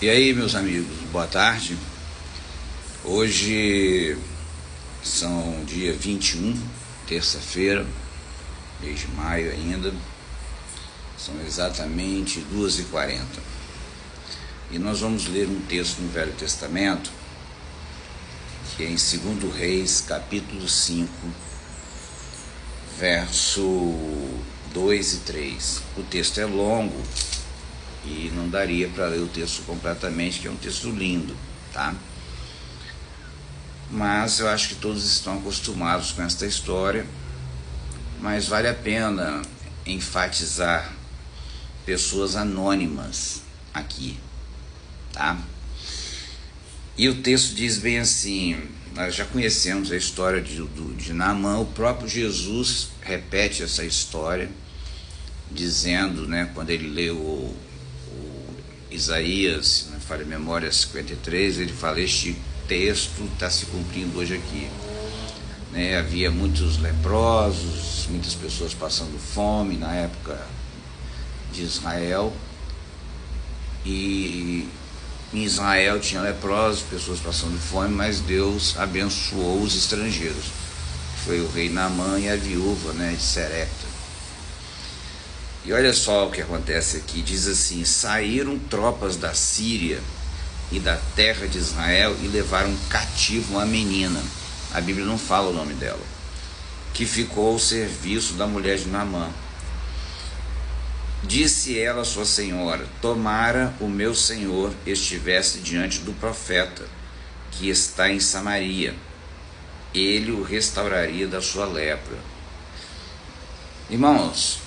E aí, meus amigos, boa tarde. Hoje são dia 21, terça-feira, mês de maio ainda. São exatamente 2h40. E nós vamos ler um texto no Velho Testamento, que é em 2 Reis, capítulo 5, verso 2 e 3. O texto é longo e não daria para ler o texto completamente, que é um texto lindo, tá? Mas eu acho que todos estão acostumados com esta história, mas vale a pena enfatizar pessoas anônimas aqui, tá? E o texto diz bem assim, nós já conhecemos a história de Naamã. O próprio Jesus repete essa história, dizendo, né, quando ele leu o Isaías, se não me falha a memória, 53, ele fala: este texto está se cumprindo hoje aqui, né? Havia muitos leprosos, muitas pessoas passando fome na época de Israel, e em Israel tinha leprosos, pessoas passando fome, mas Deus abençoou os estrangeiros. Foi o rei Naamã e a viúva, né, de Serepta. E olha só o que acontece aqui, diz assim: saíram tropas da Síria e da terra de Israel e levaram cativo uma menina, a Bíblia não fala o nome dela, que ficou ao serviço da mulher de Naamã. Disse ela à sua senhora: tomara o meu senhor estivesse diante do profeta que está em Samaria, ele o restauraria da sua lepra. Irmãos,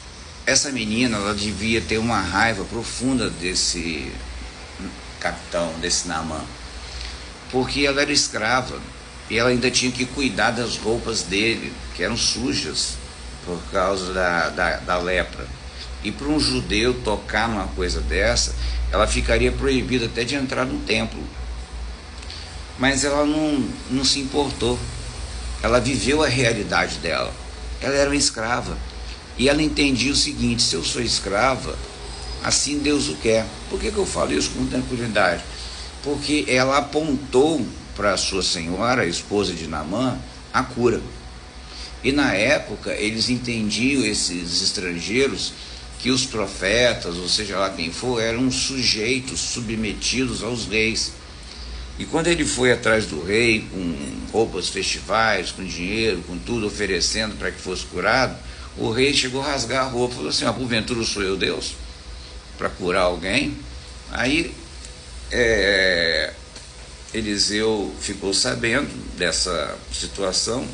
essa menina, ela devia ter uma raiva profunda desse capitão, desse Naamã, porque ela era escrava e ela ainda tinha que cuidar das roupas dele, que eram sujas por causa da lepra. E para um judeu tocar numa coisa dessa, ela ficaria proibida até de entrar no templo. Mas ela não se importou. Ela viveu a realidade dela. Ela era uma escrava. E ela entendia o seguinte: se eu sou escrava, assim Deus o quer. Por que eu falo isso com tranquilidade? Porque ela apontou para a sua senhora, a esposa de Naamã, a cura. E na época eles entendiam, esses estrangeiros, que os profetas, ou seja lá quem for, eram sujeitos submetidos aos reis. E quando ele foi atrás do rei com roupas festivais, com dinheiro, com tudo, oferecendo para que fosse curado, o rei chegou a rasgar a roupa e falou assim: porventura sou eu Deus para curar alguém? Aí Eliseu ficou sabendo dessa situação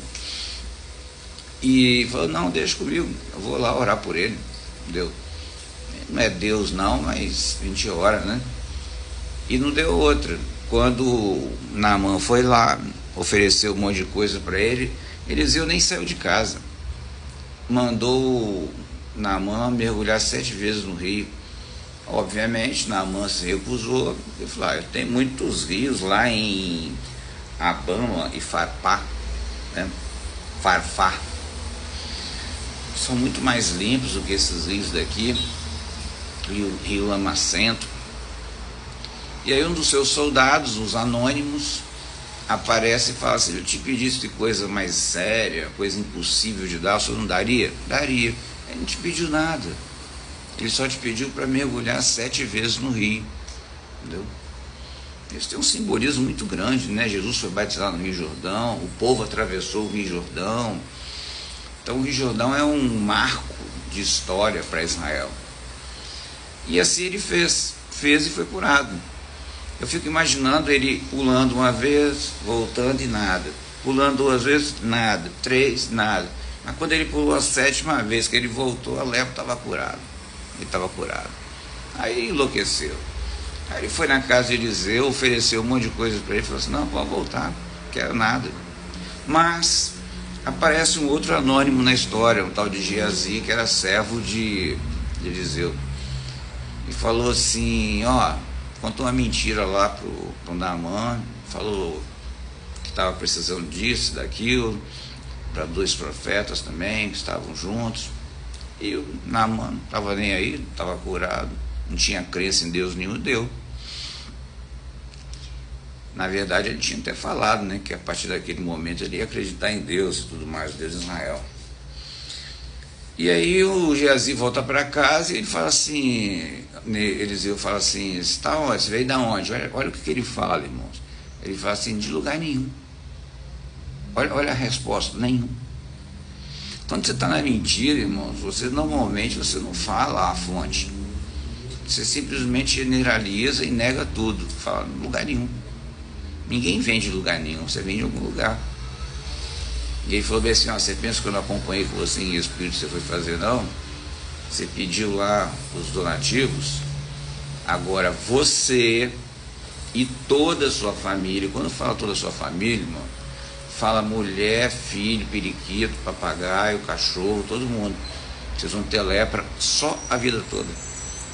e falou: não, deixa comigo, eu vou lá orar por ele. Deu. Não é Deus não, mas a gente ora, né? E não deu outra. Quando Naamã foi lá, ofereceu um monte de coisa para ele, Eliseu nem saiu de casa. Mandou Naamã mergulhar 7 vezes no rio. Obviamente Naamã se recusou. Ele falou: tem muitos rios lá em Abama e Farpá, né? Farfá, são muito mais limpos do que esses rios daqui, rio lamacento. E aí um dos seus soldados, os anônimos, aparece e fala assim: eu te pedisse de coisa mais séria, coisa impossível de dar, o senhor não daria? Daria. Ele não te pediu nada, ele só te pediu para mergulhar 7 vezes no rio, entendeu? Isso tem um simbolismo muito grande, né? Jesus foi batizado no Rio Jordão, o povo atravessou o Rio Jordão. Então o Rio Jordão é um marco de história para Israel. E assim ele fez e foi curado. Eu fico imaginando ele pulando uma vez, voltando e nada, pulando 2 vezes, nada, 3, nada. Mas quando ele pulou a 7ª vez que ele voltou, a lepra estava curada. Ele estava curado. Aí ele enlouqueceu. Aí ele foi na casa de Eliseu, ofereceu um monte de coisa para ele, falou assim: não, pode voltar, não quero nada. Mas aparece um outro anônimo na história, um tal de Geazi, que era servo de Eliseu, e falou assim: contou uma mentira lá pro Naamã, falou que estava precisando disso, daquilo, para 2 profetas também, que estavam juntos. E o Naamã não estava nem aí, estava curado, não tinha crença em Deus nenhum, deu. Na verdade, ele tinha até falado, né, que a partir daquele momento ele ia acreditar em Deus e tudo mais, Deus de Israel. E aí o Geazi volta para casa e ele fala assim, Eliseu fala assim, você veio da onde? Olha o que ele fala, irmãos. Ele fala assim, de lugar nenhum. Olha a resposta, nenhum. Quando você está na mentira, irmãos, normalmente você não fala a fonte. Você simplesmente generaliza e nega tudo. Fala, lugar nenhum. Ninguém vem de lugar nenhum, você vem de algum lugar. E ele falou bem assim, você pensa que eu não acompanhei com você em espírito, você foi fazer não? Você pediu lá os donativos, agora você e toda a sua família, quando fala toda a sua família, irmão, fala mulher, filho, periquito, papagaio, cachorro, todo mundo. Vocês vão ter lepra só a vida toda.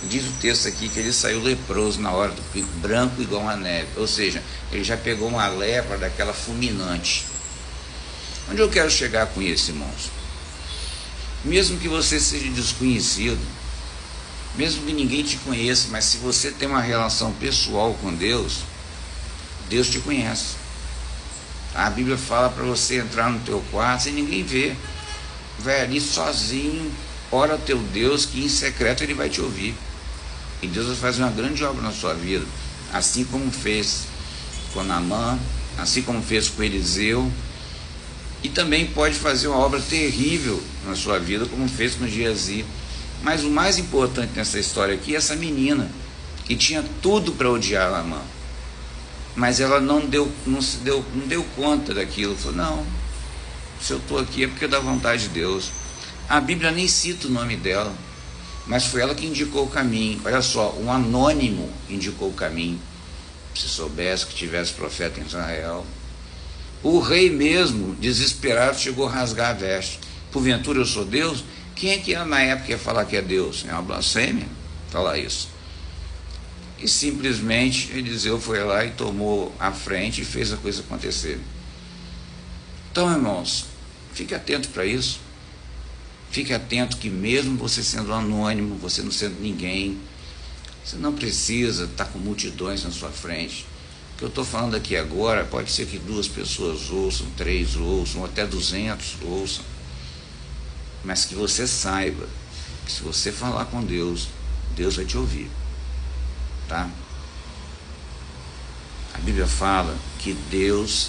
Diz o texto aqui que ele saiu leproso na hora, branco igual uma neve. Ou seja, ele já pegou uma lepra daquela fulminante. Onde eu quero chegar com isso, irmãos? Mesmo que você seja desconhecido, mesmo que ninguém te conheça, mas se você tem uma relação pessoal com Deus, Deus te conhece. A Bíblia fala para você entrar no teu quarto sem ninguém ver. Vai ali sozinho, ora ao teu Deus, que em secreto ele vai te ouvir. E Deus vai fazer uma grande obra na sua vida, assim como fez com Naamã, assim como fez com Eliseu, e também pode fazer uma obra terrível na sua vida, como fez com Geazi. Mas o mais importante nessa história aqui é essa menina, que tinha tudo para odiar Naamã, mas ela não deu conta daquilo. Falou, não, se eu estou aqui é porque é da vontade de Deus. A Bíblia nem cita o nome dela, mas foi ela que indicou o caminho. Olha só, um anônimo indicou o caminho. Se soubesse que tivesse profeta em Israel. O rei mesmo, desesperado, chegou a rasgar a veste. Porventura eu sou Deus? Quem é que na época ia falar que é Deus? É uma blasfêmia falar isso. E simplesmente Eliseu foi lá e tomou a frente e fez a coisa acontecer. Então, irmãos, fique atento para isso. Fique atento que mesmo você sendo anônimo, você não sendo ninguém, você não precisa estar com multidões na sua frente. O que eu estou falando aqui agora, pode ser que 2 pessoas ouçam, 3 ouçam, até 200 ouçam. Mas que você saiba que se você falar com Deus, Deus vai te ouvir. Tá? A Bíblia fala que Deus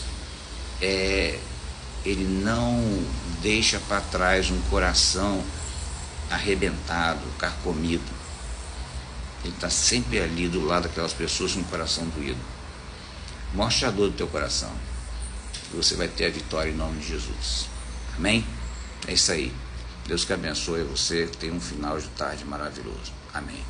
Ele não deixa para trás um coração arrebentado, carcomido. Ele está sempre ali do lado daquelas pessoas com o coração doído. Mostre a dor do teu coração e você vai ter a vitória em nome de Jesus. Amém? É isso aí. Deus que abençoe você, que tenha um final de tarde maravilhoso. Amém.